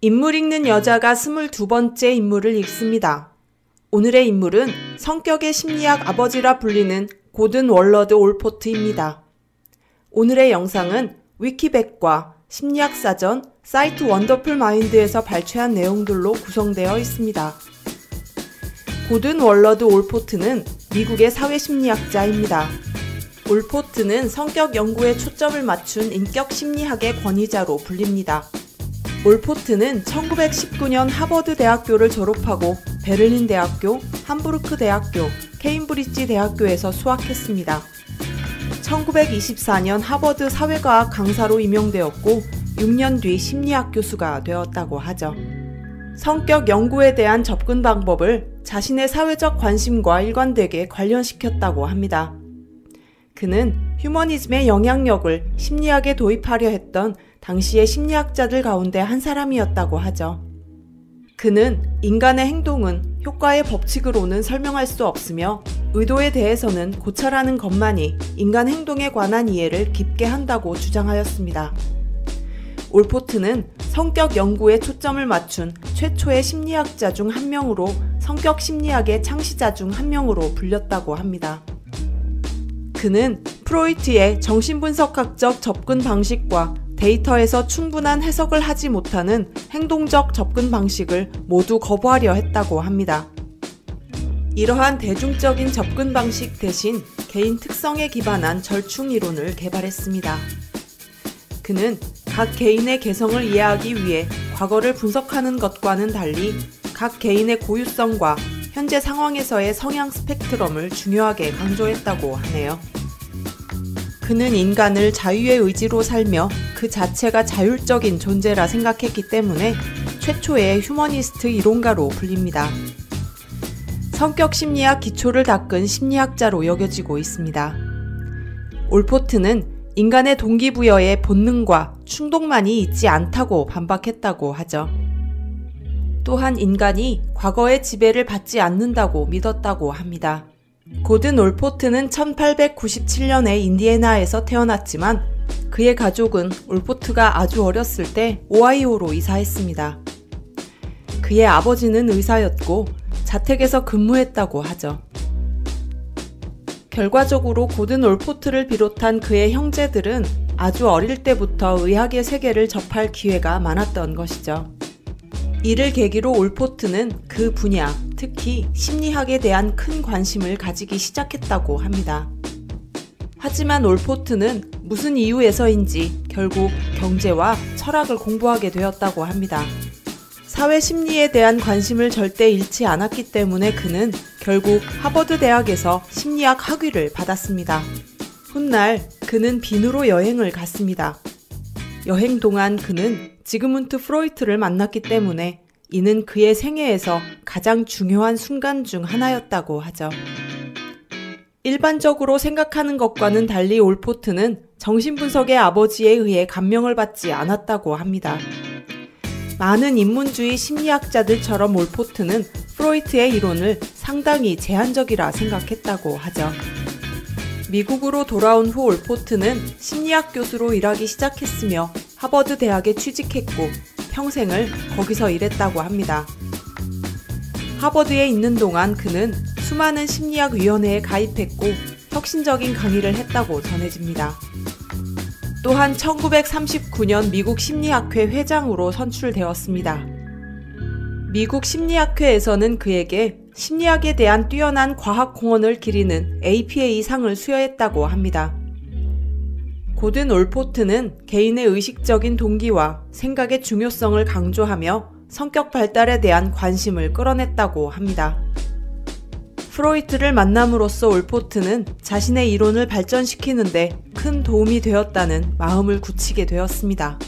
인물 읽는 여자가 22번째 인물을 읽습니다. 오늘의 인물은 성격의 심리학 아버지라 불리는 고든 월러드 올포트입니다. 오늘의 영상은 위키백과 심리학사전 사이트 원더풀 마인드에서 발췌한 내용들로 구성되어 있습니다. 고든 월러드 올포트는 미국의 사회심리학자입니다. 올포트는 성격 연구에 초점을 맞춘 인격 심리학의 권위자로 불립니다. 올포트는 1919년 하버드 대학교를 졸업하고 베를린 대학교, 함부르크 대학교, 케임브리지 대학교에서 수학했습니다. 1924년 하버드 사회과학 강사로 임용되었고 6년 뒤 심리학 교수가 되었다고 하죠. 성격 연구에 대한 접근 방법을 자신의 사회적 관심과 일관되게 관련시켰다고 합니다. 그는 휴머니즘의 영향력을 심리학에 도입하려 했던 당시의 심리학자들 가운데 한 사람이었다고 하죠. 그는 인간의 행동은 효과의 법칙으로는 설명할 수 없으며 의도에 대해서는 고찰하는 것만이 인간 행동에 관한 이해를 깊게 한다고 주장하였습니다. 올포트는 성격 연구에 초점을 맞춘 최초의 심리학자 중 한 명으로 성격 심리학의 창시자 중 한 명으로 불렸다고 합니다. 그는 프로이트의 정신분석학적 접근 방식과 데이터에서 충분한 해석을 하지 못하는 행동적 접근 방식을 모두 거부하려 했다고 합니다. 이러한 대중적인 접근 방식 대신 개인 특성에 기반한 절충 이론을 개발했습니다. 그는 각 개인의 개성을 이해하기 위해 과거를 분석하는 것과는 달리 각 개인의 고유성과 현재 상황에서의 성향 스펙트럼을 중요하게 강조했다고 하네요. 그는 인간을 자유의 의지로 살며 그 자체가 자율적인 존재라 생각했기 때문에 최초의 휴머니스트 이론가로 불립니다. 성격 심리학 기초를 닦은 심리학자로 여겨지고 있습니다. 올포트는 인간의 동기부여에 본능과 충동만이 있지 않다고 반박했다고 하죠. 또한 인간이 과거의 지배를 받지 않는다고 믿었다고 합니다. 고든 올포트는 1897년에 인디애나에서 태어났지만 그의 가족은 올포트가 아주 어렸을 때 오하이오로 이사했습니다. 그의 아버지는 의사였고 자택에서 근무했다고 하죠. 결과적으로 고든 올포트를 비롯한 그의 형제들은 아주 어릴 때부터 의학의 세계를 접할 기회가 많았던 것이죠. 이를 계기로 올포트는 그 분야, 특히 심리학에 대한 큰 관심을 가지기 시작했다고 합니다. 하지만 올포트는 무슨 이유에서인지 결국 경제와 철학을 공부하게 되었다고 합니다. 사회 심리에 대한 관심을 절대 잃지 않았기 때문에 그는 결국 하버드 대학에서 심리학 학위를 받았습니다. 훗날 그는 빈으로 여행을 갔습니다. 여행 동안 그는 지그문트 프로이트를 만났기 때문에 이는 그의 생애에서 가장 중요한 순간 중 하나였다고 하죠. 일반적으로 생각하는 것과는 달리 올포트는 정신분석의 아버지에 의해 감명을 받지 않았다고 합니다. 많은 인문주의 심리학자들처럼 올포트는 프로이트의 이론을 상당히 제한적이라 생각했다고 하죠. 미국으로 돌아온 후 올포트는 심리학 교수로 일하기 시작했으며 하버드 대학에 취직했고 평생을 거기서 일했다고 합니다. 하버드에 있는 동안 그는 수많은 심리학위원회에 가입했고 혁신적인 강의를 했다고 전해집니다. 또한 1939년 미국 심리학회 회장으로 선출되었습니다. 미국 심리학회에서는 그에게 심리학에 대한 뛰어난 과학 공헌을 기리는 APA 상을 수여했다고 합니다. 고든 올포트는 개인의 의식적인 동기와 생각의 중요성을 강조하며 성격 발달에 대한 관심을 끌어냈다고 합니다. 프로이트를 만남으로써 올포트는 자신의 이론을 발전시키는데 큰 도움이 되었다는 마음을 굳히게 되었습니다.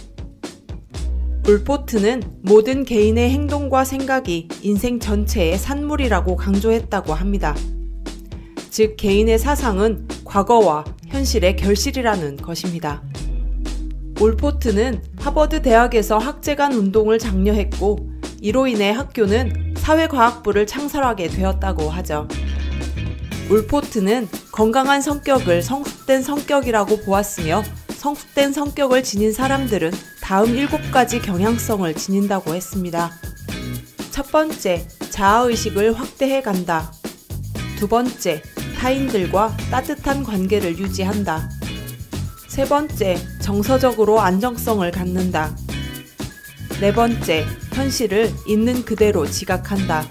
올포트는 모든 개인의 행동과 생각이 인생 전체의 산물이라고 강조했다고 합니다. 즉 개인의 사상은 과거와 현실의 결실이라는 것입니다. 올포트는 하버드 대학에서 학제간 운동을 장려했고 이로 인해 학교는 사회과학부를 창설하게 되었다고 하죠. 올포트는 건강한 성격을 성숙된 성격이라고 보았으며 성숙된 성격을 지닌 사람들은 다음 7가지 경향성을 지닌다고 했습니다. 첫 번째, 자아의식을 확대해 간다. 두 번째, 타인들과 따뜻한 관계를 유지한다. 세 번째, 정서적으로 안정성을 갖는다. 네 번째, 현실을 있는 그대로 지각한다.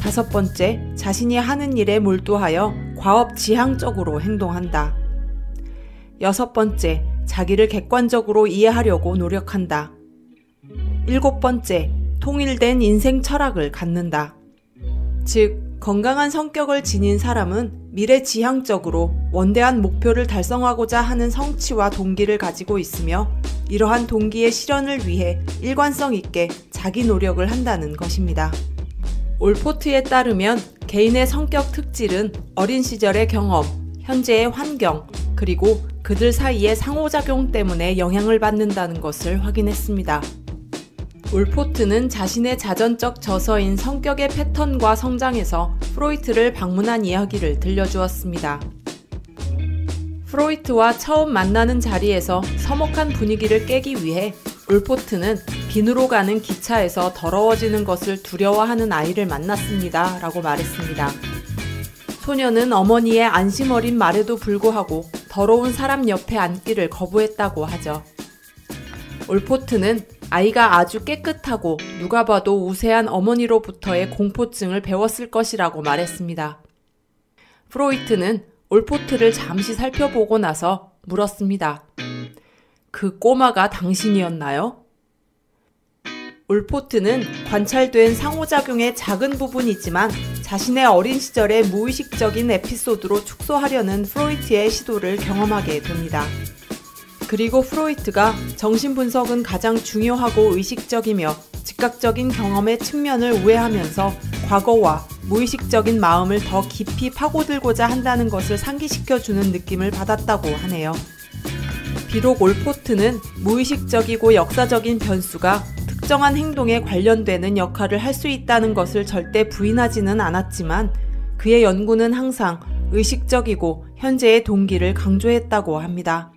다섯 번째, 자신이 하는 일에 몰두하여 과업지향적으로 행동한다. 여섯 번째, 자기를 객관적으로 이해하려고 노력한다. 일곱 번째, 통일된 인생 철학을 갖는다. 즉, 건강한 성격을 지닌 사람은 미래지향적으로 원대한 목표를 달성하고자 하는 성취와 동기를 가지고 있으며 이러한 동기의 실현을 위해 일관성 있게 자기 노력을 한다는 것입니다. 올포트에 따르면 개인의 성격 특질은 어린 시절의 경험, 현재의 환경, 그리고 그들 사이의 상호작용 때문에 영향을 받는다는 것을 확인했습니다. 올포트는 자신의 자전적 저서인 성격의 패턴과 성장에서 프로이트를 방문한 이야기를 들려주었습니다. 프로이트와 처음 만나는 자리에서 서먹한 분위기를 깨기 위해 올포트는 빈으로 가는 기차에서 더러워지는 것을 두려워하는 아이를 만났습니다. 라고 말했습니다. 소녀는 어머니의 안심 어린 말에도 불구하고 더러운 사람 옆에 앉기를 거부했다고 하죠. 올포트는 아이가 아주 깨끗하고 누가 봐도 우세한 어머니로부터의 공포증을 배웠을 것이라고 말했습니다. 프로이트는 올포트를 잠시 살펴보고 나서 물었습니다. 그 꼬마가 당신이었나요? 올포트는 관찰된 상호작용의 작은 부분이지만 자신의 어린 시절의 무의식적인 에피소드로 축소하려는 프로이트의 시도를 경험하게 됩니다. 그리고 프로이트가 정신분석은 가장 중요하고 의식적이며 즉각적인 경험의 측면을 우회하면서 과거와 무의식적인 마음을 더 깊이 파고들고자 한다는 것을 상기시켜주는 느낌을 받았다고 하네요. 비록 올포트는 무의식적이고 역사적인 변수가 특정한 행동에 관련되는 역할을 할 수 있다는 것을 절대 부인하지는 않았지만 그의 연구는 항상 의식적이고 현재의 동기를 강조했다고 합니다.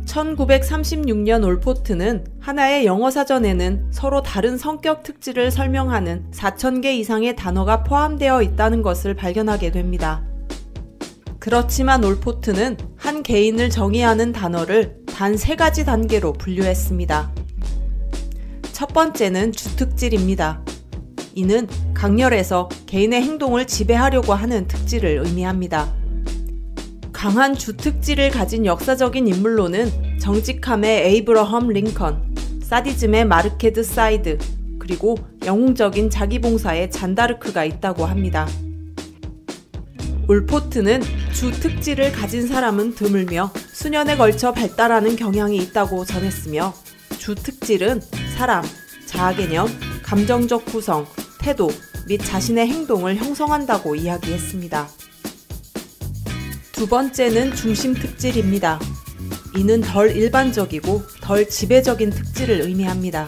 1936년 올포트는 하나의 영어사전에는 서로 다른 성격 특질을 설명하는 4,000개 이상의 단어가 포함되어 있다는 것을 발견하게 됩니다. 그렇지만 올포트는 한 개인을 정의하는 단어를 단 3가지 단계로 분류했습니다. 첫 번째는 주특질입니다. 이는 강렬해서 개인의 행동을 지배하려고 하는 특질을 의미합니다. 강한 주특질을 가진 역사적인 인물로는 정직함의 에이브러험 링컨, 사디즘의 마르케드 사이드, 그리고 영웅적인 자기봉사의 잔다르크가 있다고 합니다. 올포트는 주특질을 가진 사람은 드물며 수년에 걸쳐 발달하는 경향이 있다고 전했으며 주특질은 사람, 자아개념, 감정적 구성, 태도 및 자신의 행동을 형성한다고 이야기했습니다. 두 번째는 중심특질입니다. 이는 덜 일반적이고 덜 지배적인 특질을 의미합니다.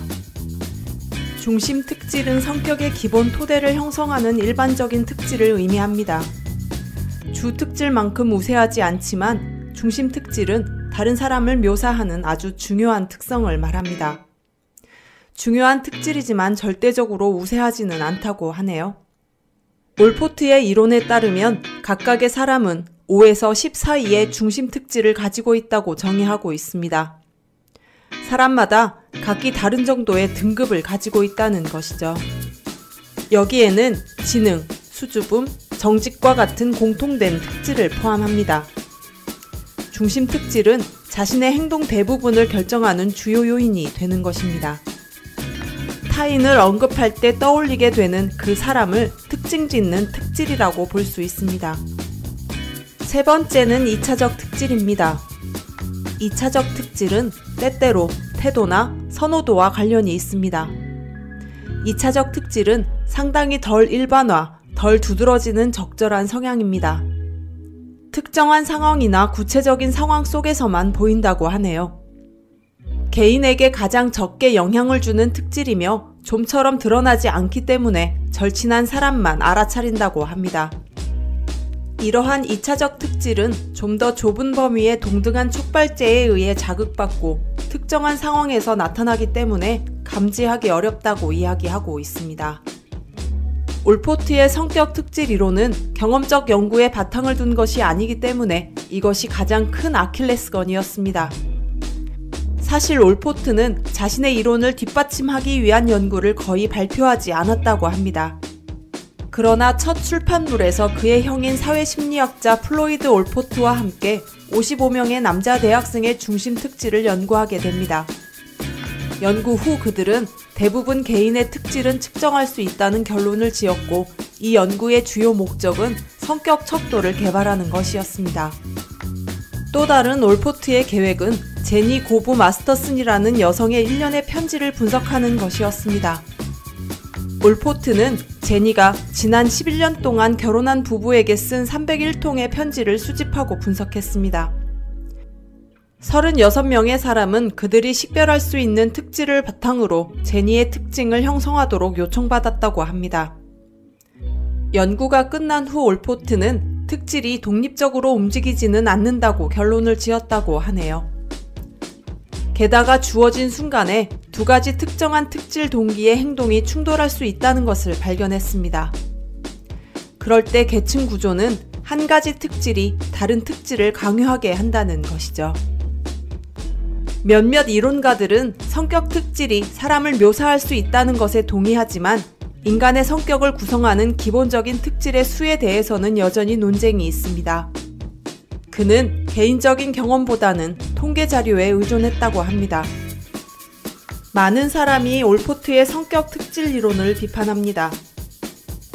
중심특질은 성격의 기본 토대를 형성하는 일반적인 특질을 의미합니다. 주특질만큼 우세하지 않지만 중심특질은 다른 사람을 묘사하는 아주 중요한 특성을 말합니다. 중요한 특질이지만 절대적으로 우세하지는 않다고 하네요. 올포트의 이론에 따르면 각각의 사람은 5에서 10 사이의 중심 특질을 가지고 있다고 정의하고 있습니다. 사람마다 각기 다른 정도의 등급을 가지고 있다는 것이죠. 여기에는 지능, 수줍음, 정직과 같은 공통된 특질을 포함합니다. 중심 특질은 자신의 행동 대부분을 결정하는 주요 요인이 되는 것입니다. 타인을 언급할 때 떠올리게 되는 그 사람을 특징 짓는 특질이라고 볼 수 있습니다. 세 번째는 2차적 특질입니다. 2차적 특질은 때때로 태도나 선호도와 관련이 있습니다. 2차적 특질은 상당히 덜 일반화, 덜 두드러지는 적절한 성향입니다. 특정한 상황이나 구체적인 상황 속에서만 보인다고 하네요. 개인에게 가장 적게 영향을 주는 특질이며 좀처럼 드러나지 않기 때문에 절친한 사람만 알아차린다고 합니다. 이러한 2차적 특질은 좀 더 좁은 범위의 동등한 촉발제에 의해 자극받고 특정한 상황에서 나타나기 때문에 감지하기 어렵다고 이야기하고 있습니다. 올포트의 성격 특질 이론은 경험적 연구에 바탕을 둔 것이 아니기 때문에 이것이 가장 큰 아킬레스건이었습니다. 사실 올포트는 자신의 이론을 뒷받침하기 위한 연구를 거의 발표하지 않았다고 합니다. 그러나 첫 출판물에서 그의 형인 사회심리학자 플로이드 올포트와 함께 55명의 남자 대학생의 중심 특질을 연구하게 됩니다. 연구 후 그들은 대부분 개인의 특질은 측정할 수 있다는 결론을 지었고, 이 연구의 주요 목적은 성격 척도를 개발하는 것이었습니다. 또 다른 올포트의 계획은 제니 고브 마스터슨이라는 여성의 일련의 편지를 분석하는 것이었습니다. 올포트는 제니가 지난 11년 동안 결혼한 부부에게 쓴 301통의 편지를 수집하고 분석했습니다. 36명의 사람은 그들이 식별할 수 있는 특질을 바탕으로 제니의 특징을 형성하도록 요청받았다고 합니다. 연구가 끝난 후 올포트는 특질이 독립적으로 움직이지는 않는다고 결론을 지었다고 하네요. 게다가 주어진 순간에 두 가지 특정한 특질 동기의 행동이 충돌할 수 있다는 것을 발견했습니다. 그럴 때 계층 구조는 한 가지 특질이 다른 특질을 강요하게 한다는 것이죠. 몇몇 이론가들은 성격 특질이 사람을 묘사할 수 있다는 것에 동의하지만 인간의 성격을 구성하는 기본적인 특질의 수에 대해서는 여전히 논쟁이 있습니다. 그는 개인적인 경험보다는 통계 자료에 의존했다고 합니다. 많은 사람이 올포트의 성격 특질 이론을 비판합니다.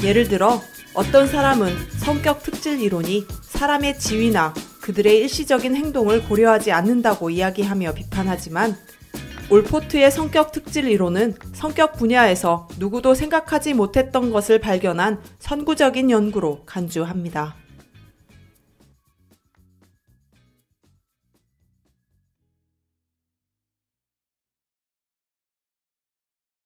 예를 들어 어떤 사람은 성격 특질 이론이 사람의 지위나 그들의 일시적인 행동을 고려하지 않는다고 이야기하며 비판하지만, 올포트의 성격 특질 이론은 성격 분야에서 누구도 생각하지 못했던 것을 발견한 선구적인 연구로 간주합니다.